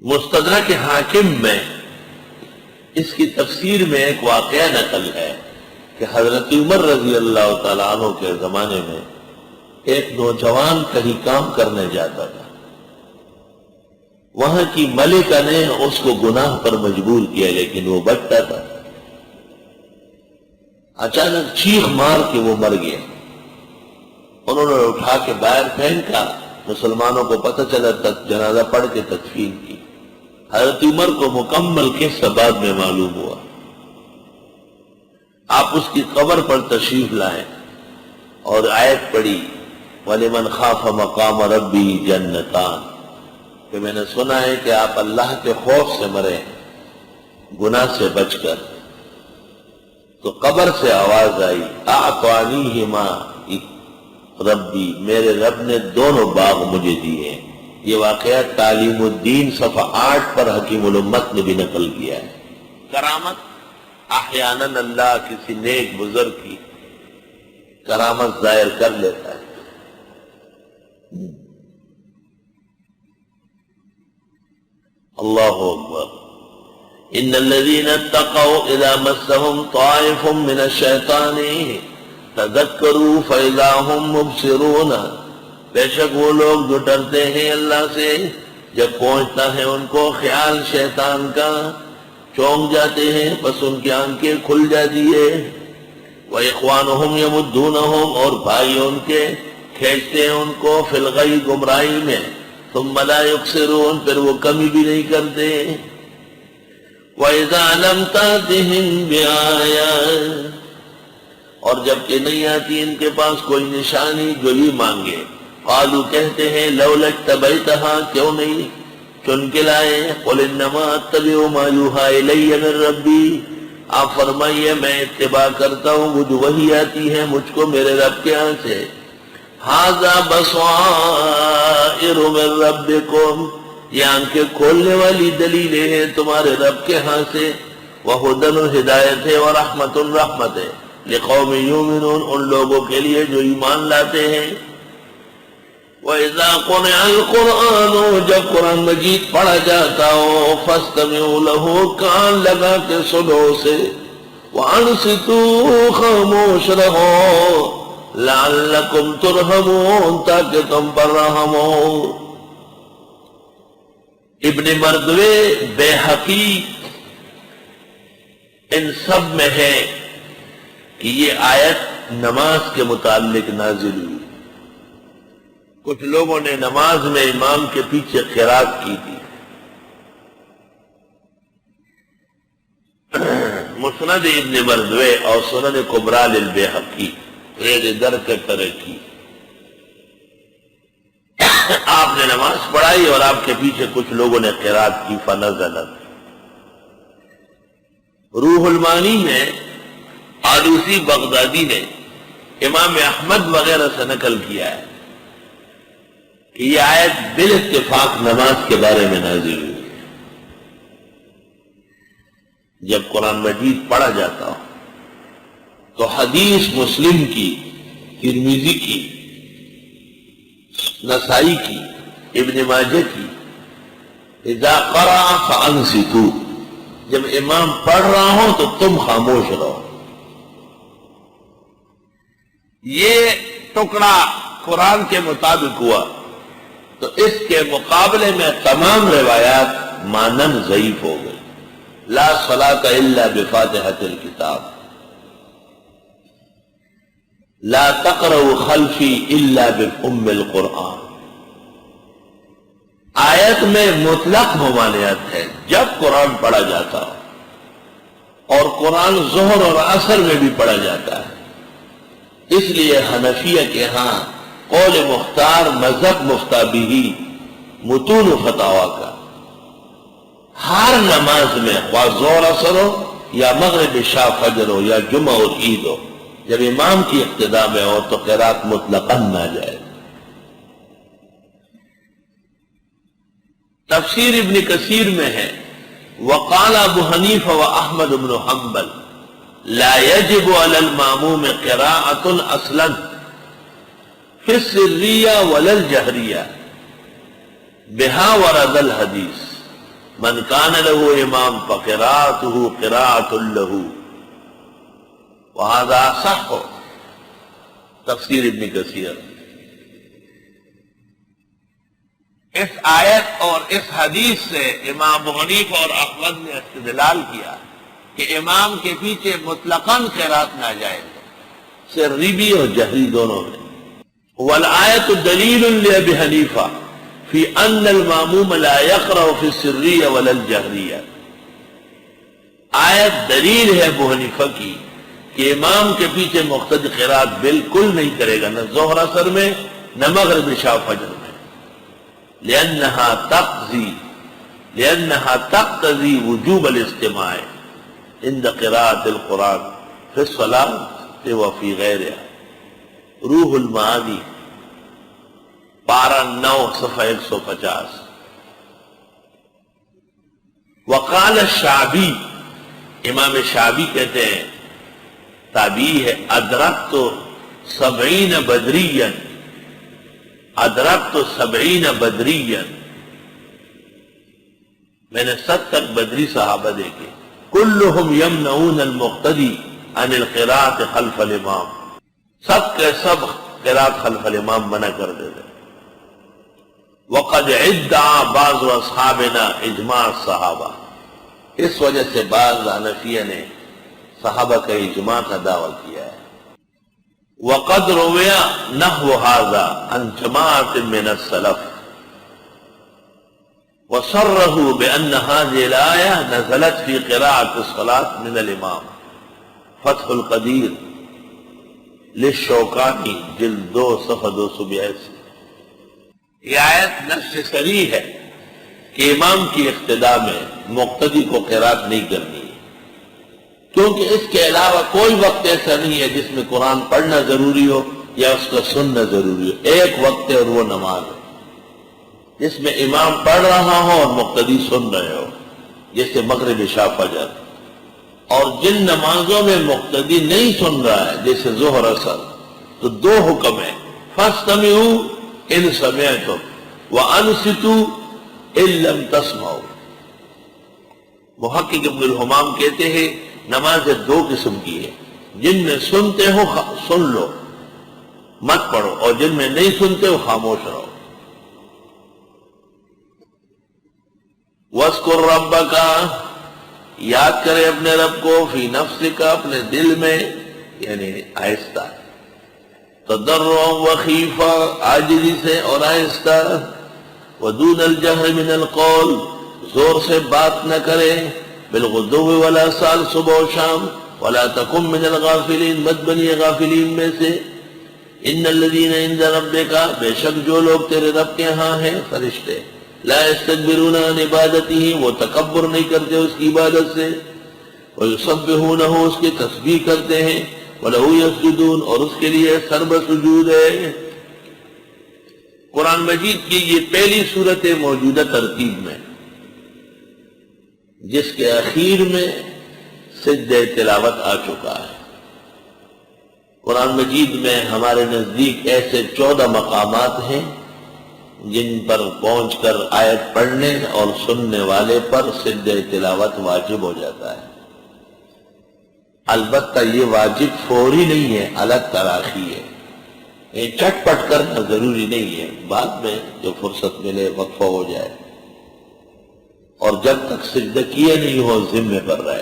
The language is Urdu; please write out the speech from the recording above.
مستدرک حاکم میں اس کی تفسیر میں ایک واقعہ نقل ہے کہ حضرت عمر رضی اللہ تعالیٰ عنہ کے زمانے میں ایک نوجوان کہیں کام کرنے جاتا تھا. وہاں کی ملکہ نے اس کو گناہ پر مجبور کیا لیکن وہ بچتا تھا. اچانک چیخ مار کے وہ مر گیا. انہوں نے اٹھا کے باہر پھینکا. مسلمانوں کو پتہ چلا جنازہ پڑھ کے تدفین کی. حضرت عمر کو مکمل قصہ بعد میں معلوم ہوا. آپ اس کی قبر پر تشریف لائیں اور آیت پڑھی وَلِمَنْ خَافَ مَقَامَ رَبِّهِ جَنَّتَانِ کہ میں نے سنا ہے کہ آپ اللہ کے خوف سے مرے گناہ سے بچ کر. تو قبر سے آواز آئی اعطانیہما ربی میرے رب نے دونوں باغ مجھے دیے. یہ واقعہ تعلیم الدین صفحہ 8 پر حکیم الامت نے بھی نقل کیا ہے. کرامت احیاناً اللہ کسی نیک بزرگ کی کرامت ظاہر کر لیتا ہے. اللہ اکبر. ان الذين اتقوا اذا مسهم طائف من الشیطان تذکروا فاذا هم مبصرون. بے شک وہ لوگ جو ڈرتے ہیں اللہ سے جب پہنچتا ہے ان کو خیال شیطان کا چونک جاتے ہیں بس ان کی آنکھیں کھل جاتی ہے. وَإِخْوَانُهُمْ يَمُدُّونَهُمْ اور بھائی ان کے کھینچتے ہیں ان کو فی الغی گمراہی میں. ثُمَّ لَا يُقْصِرُونَ پھر وہ کمی بھی نہیں کرتے. وَإِذَا لَمْ تَأْتِهِمْ بِآيَةٍ اور جب کہ نہیں آتی ان کے پاس کوئی نشانی جو یہ مانگے قالوا کہتے ہیں لولا اتبعتها کیوں نہیں چن کے لائے. قل انما اتبع ما یوحى الی من ربی آپ فرمائیے میں اتباع کرتا ہوں وہ جو وحی آتی ہے مجھ کو میرے رب کے ہاں سے. ھذا بصائر من ربکم یہ آنکھیں کھولنے والی دلیلیں ہیں تمہارے رب کے ہاں سے. وہدن ہدایت ہے ورحمت رحمت ہے لقوم یؤمنون ان لوگوں کے لیے جو ایمان لاتے ہیں. وَإِذَا قُرِئَ الْقُرْآنُ جب قرآن مجید پڑھا جاتا ہو فَاسْتَمِعُوا لَهُ کان لگا کے سنو سے. وَأَنصِتُوا خاموش رہو لَعَلَّكُمْ تُرْحَمُونَ تاکہ تم پر رحم ہو. ابن مردوے بیہقی ان سب میں ہے کہ یہ آیت نماز کے متعلق نازل ہوئی. کچھ لوگوں نے نماز میں امام کے پیچھے قرات کی تھی. مسند ابن مردوے اور سنن کبریٰ للبیہقی ریز در کے طرح کی. آپ نے نماز پڑھائی اور آپ کے پیچھے کچھ لوگوں نے قرات کی فنزلت. روح المانی میں آلوسی بغدادی نے امام احمد وغیرہ سے نقل کیا ہے کہ یہ آیت بالاتفاق نماز کے بارے میں نازل ہوئی. جب قرآن مجید پڑھا جاتا ہو تو حدیث مسلم کی ترمذی کی نسائی کی ابن ماجہ کی اذا قرأ فانصتوا جب امام پڑھ رہا ہو تو تم خاموش رہو. یہ ٹکڑا قرآن کے مطابق ہوا تو اس کے مقابلے میں تمام روایات مانن ضعیف ہو گئی. لا صلاة الا بفاتحة الکتاب لا تقرأوا خلفی الا بأم القرآن. آیت میں مطلق ممانعت ہے جب قرآن پڑھا جاتا ہو اور قرآن ظہر اور عصر میں بھی پڑھا جاتا ہے. اس لیے حنفیہ کے ہاں قول مختار مذہب مفتابی متون فتاوا کا ہر نماز میں خواہ ظہر عصر ہو یا مغرب عشاء فجر ہو یا جمعہ اور عید ہو جب امام کی اقتداء میں ہو تو قرات مطلقاً نہ جائے. تفسیر ابن کثیر میں ہے وقال ابو حنیفہ و احمد بن حنبل لا يجب على الماموم قراءة اصلا في السرية ولا الجهرية بها ورد الحديث من کان لہ امام فقراءتہ قراءۃ لہ، وہذا صح تفسیر ابن کثیر۔ اس آیت اور اس حدیث سے امام ابو حنیفہ اور احمد نے استدلال کیا کہ امام کے پیچھے مطلقاً قرات ناجائز ہے، سری اور جہری دونوں میں۔ والآیت دلیل لابی حنیفہ فی ان الماموم لا یقرأ فی السریہ ولا الجہریہ، آیت دلیل ہے ابو حنیفہ کی کہ امام کے پیچھے مقتدی قرات بالکل نہیں کرے گا، نہ ظہر اثر میں نہ مغرب عشاء فجر میں، لأنها تقتضی وجوب الاستماع عند قراءة القرآن فی الصلاة وفی غیرها، روح المعانی پارہ 9 صفحہ 150۔ وقال الشعبی، امام شعبی کہتے ہیں، تابعی ہے، ادرکت 70 بدریا، ادرکت 70 بدریا، میں نے 70 بدری صحابہ دیکھے، کلہم یمنعون المقتدی عن القراءۃ خلف الامام، سب کے سب قراءت خلف الامام منع کر دیتے۔ وقد ادعا بعض اصحابنا اجماع الصحابہ، اس وجہ سے بعض حنفیہ نے صحابہ کا اجماع کا دعویٰ کیا ہے۔ وقد روی نحو ھذا عن جماعت من السلف وصرحوا بأن هذه الآية نزلت في قراءة الصلاة من الإمام، فتح القدیر للشوکانی جلد 2 صفحہ 282۔ یہ آیت نص صریح ہے کہ امام کی اقتداء میں مقتدی کو قرات نہیں کرنی ہے، کیونکہ اس کے علاوہ کوئی وقت ایسا نہیں ہے جس میں قرآن پڑھنا ضروری ہو یا اس کا سننا ضروری ہو۔ ایک وقت ہے اور وہ نماز ہے جس میں امام پڑھ رہا ہو اور مقتدی سن رہے ہو، جیسے مغرب عشاء فجر۔ اور جن نمازوں میں مقتدی نہیں سن رہا ہے جیسے ظہر اثر، تو 2 حکم ہیں، فاستمعوا ان سمعتم وانصتوا ان لم تسمعوا۔ محقق ابن الحمام کہتے ہیں نماز 2 قسم کی ہے، جن میں سنتے ہو سن لو مت پڑھو، اور جن میں نہیں سنتے ہو خاموش رہو۔ وَاذْكُرْ رَبَّكَ، یاد کرے اپنے رب کو، فی نفسک، اپنے دل میں، یعنی آہستہ، تضرعا وخیفا، عاجزی سے اور آہستہ، ودون الجہر من القول، زور سے بات نہ کرے، بالغدو والآصال، صبح و شام، ولا تکن من الغافلین، مت بنیے غافلین میں سے۔ ان الذین عند ربک، بے شک جو لوگ تیرے رب کے ہاں ہیں، فرشتے، لا یستکبرون عن عبادتہ، وہ تکبر نہیں کرتے اس کی عبادت سے، ویسبحونہ، اس کی تسبیح کرتے ہیں، وَلَهُ يَسْجُدُونَ، اور اس کے لیے سرب سجود ہے۔ قرآن مجید کی یہ پہلی صورت ہے موجودہ ترتیب میں جس کے اخیر میں سجدہ تلاوت آ چکا ہے۔ قرآن مجید میں ہمارے نزدیک ایسے 14 مقامات ہیں جن پر پہنچ کر آیت پڑھنے اور سننے والے پر سجدہ تلاوت واجب ہو جاتا ہے۔ البتہ یہ واجب فوری نہیں ہے، الگ تراخی ہے، یہ چٹ پٹ کرنا ضروری نہیں ہے، بعد میں جو فرصت ملے وقفہ ہو جائے، اور جب تک سجدہ کیے نہیں ہو ذمے پر رہے۔